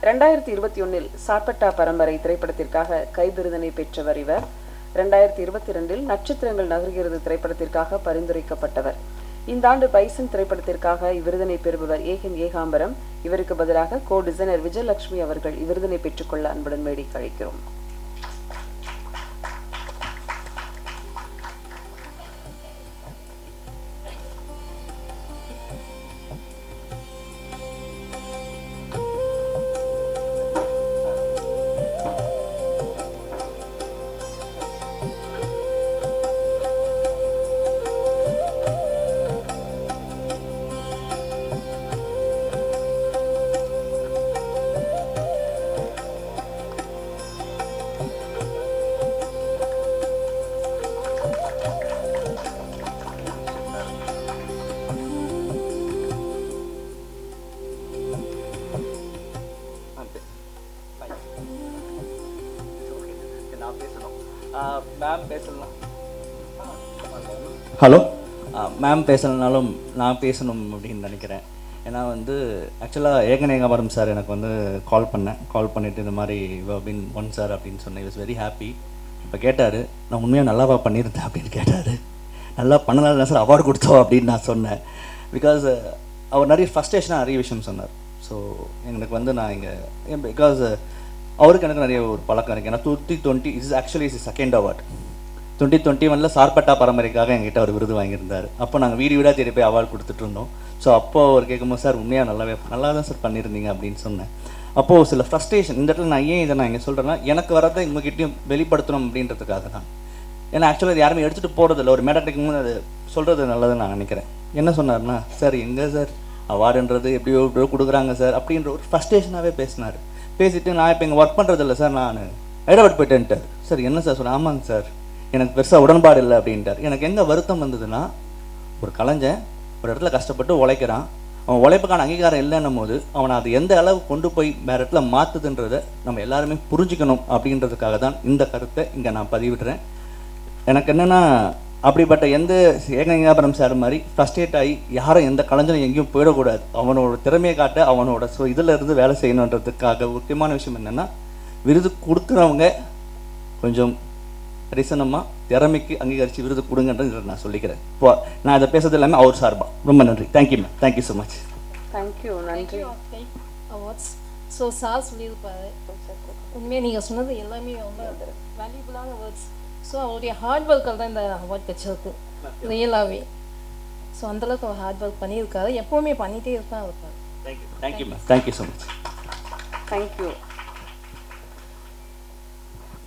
2021 சார்பட்டா பரம்பரை திரைப்படத்திற்காக கைவிருதினை பெற்றவர் இவர். 2022 நட்சத்திரங்கள் நகர்கிறது திரைப்படத்திற்காக பரிந்துரைக்கப்பட்டவர். இந்த ஆண்டு பைசன் திரைப்படத்திற்காக இவ்விருதினை பெறுபவர் ஏகன் ஏகாம்பரம். இவருக்கு பதிலாக கோ டிசைனர் விஜயலட்சுமி அவர்கள் இவ்விருதினை பெற்றுக்கொள்ள அன்புடன் மேடைக்கு அழைக்கிறோம். ஹலோ மேம் பேசலனாலும் நான் பேசணும் அப்படின்னு நினைக்கிறேன். ஏன்னா ஆக்சுவலாக ஏகன் ஏகாம்பரம் சார் எனக்கு கால் பண்ணிவிட்டு இந்த மாதிரி பின் ஒன் சார் அப்படின்னு சொன்னேன். Is very happy. இப்போ கேட்டார், நான் உண்மையாக நல்லாவா பண்ணியிருந்தேன் அப்படின்னு கேட்டார். நல்லா பண்ணலாம் சார் அவார்டு கொடுத்தோம் அப்படின்னு நான் சொன்னேன். பிகாஸ் அவர் நிறைய ஃபஸ்ட்ரேஷனாக நிறைய விஷயம் சொன்னார். ஸோ எனக்கு நான் இங்கே பிகாஸ் அவருக்கு எனக்கு நிறைய ஒரு பழக்கம் இருக்குது. ஏன்னா 2020 is actually is second award. 2021 Sarpatta பரம்பரைக்காக எங்கிட்ட அவர் விருது வாங்கியிருந்தார். அப்போ நாங்கள் வீடாக தேடி போய் அவார்டு கொடுத்துட்டு இருந்தோம். ஸோ அப்போ அவர் கேட்கும்போது சார் உண்மையாக நல்லா தான் சார் பண்ணியிருந்தீங்க அப்படின்னு சொன்னேன். அப்போது சில ஃப்ரஸ்ட்ரேஷன் இந்த இடத்துல நான் ஏன் இதை நான் இங்கே சொல்கிறேன்னா, எனக்கு வரதை உங்ககிட்டையும் வெளிப்படுத்தணும் அப்படின்றதுக்காக தான். ஏன்னா ஆக்சுவலாக யாருமே எடுத்துகிட்டு போகிறதில்ல. ஒரு மேடத்துக்கு முன் அது சொல்கிறது நல்லதுன்னு நான் நினைக்கிறேன். என்ன சொன்னார்னா, சார் எங்கே சார் அவார்டுன்றது எப்படியோ கொடுக்குறாங்க சார் அப்படின்ற ஒரு ஃப்ரஸ்ட்ரேஷனாகவே பேசினார். பேசிவிட்டு நான் இப்போ இங்கே ஒர்க் பண்ணுறதில்ல சார், நான் ஹைதராபாத் போயிட்டேன்ட்டார். சார் என்ன சார் சொன்னேன். ஆமாங்க சார், எனக்கு பெருசாக உடன்பாடு இல்லை அப்படின்ட்டார். எனக்கு எங்கே வருத்தம் வந்ததுன்னா, ஒரு கலைஞன் ஒரு இடத்துல கஷ்டப்பட்டு உழைக்கிறான், அவன் உழைப்புக்கான அங்கீகாரம் இல்லைன்னும் போது அவனை அது எந்த அளவு கொண்டு போய் வேறு இடத்துல மாற்றுதுன்றதை நம்ம எல்லாருமே புரிஞ்சுக்கணும் அப்படின்றதுக்காக தான் இந்த கருத்தை இங்கே நான் பதிவிடுறேன். எனக்கு என்னென்னா, அப்படிப்பட்ட எந்த ஏகன் ஏகாம்பரம் சார் மாதிரி ஃப்ரஸ்ட்ரேட் ஆகி யாரும் எந்த கலைஞரும் எங்கேயும் போயிடக்கூடாது. அவனோட திறமையை காட்ட அவனோட இதில் இருந்து வேலை செய்யணுன்றதுக்காக முக்கியமான விஷயம் என்னென்னா, விருது கொடுக்குறவங்க கொஞ்சம் ரிசனமாக திறமைக்கு அங்கீகரித்து விருது கொடுங்கன்றது நான் சொல்லிக்கிறேன். இப்போ நான் இதை பேசுறது எல்லாமே அவர் சார்பா. ரொம்ப நன்றி. Thank you ma'am. Thank you so much. Thank you. நன்றி. அவார்ட்ஸ் ஸோ சார் சொல்லியிருப்பாரு. உண்மையாக நீங்கள் சொன்னது எல்லாமே ரொம்ப வேல்யூபுளான வேர்ட்ஸ். ஸோ அவருடைய ஹார்ட் ஒர்க்கால் தான் இந்த அவார்ட் கிடச்சிருக்கு ரியலாகவே. ஸோ அந்தளவுக்கு அவர் ஹார்ட் ஒர்க் பண்ணியிருக்காரு. எப்போவுமே பண்ணிகிட்டே இருப்பார். Thank you ma'am. Thank you so much. Thank you.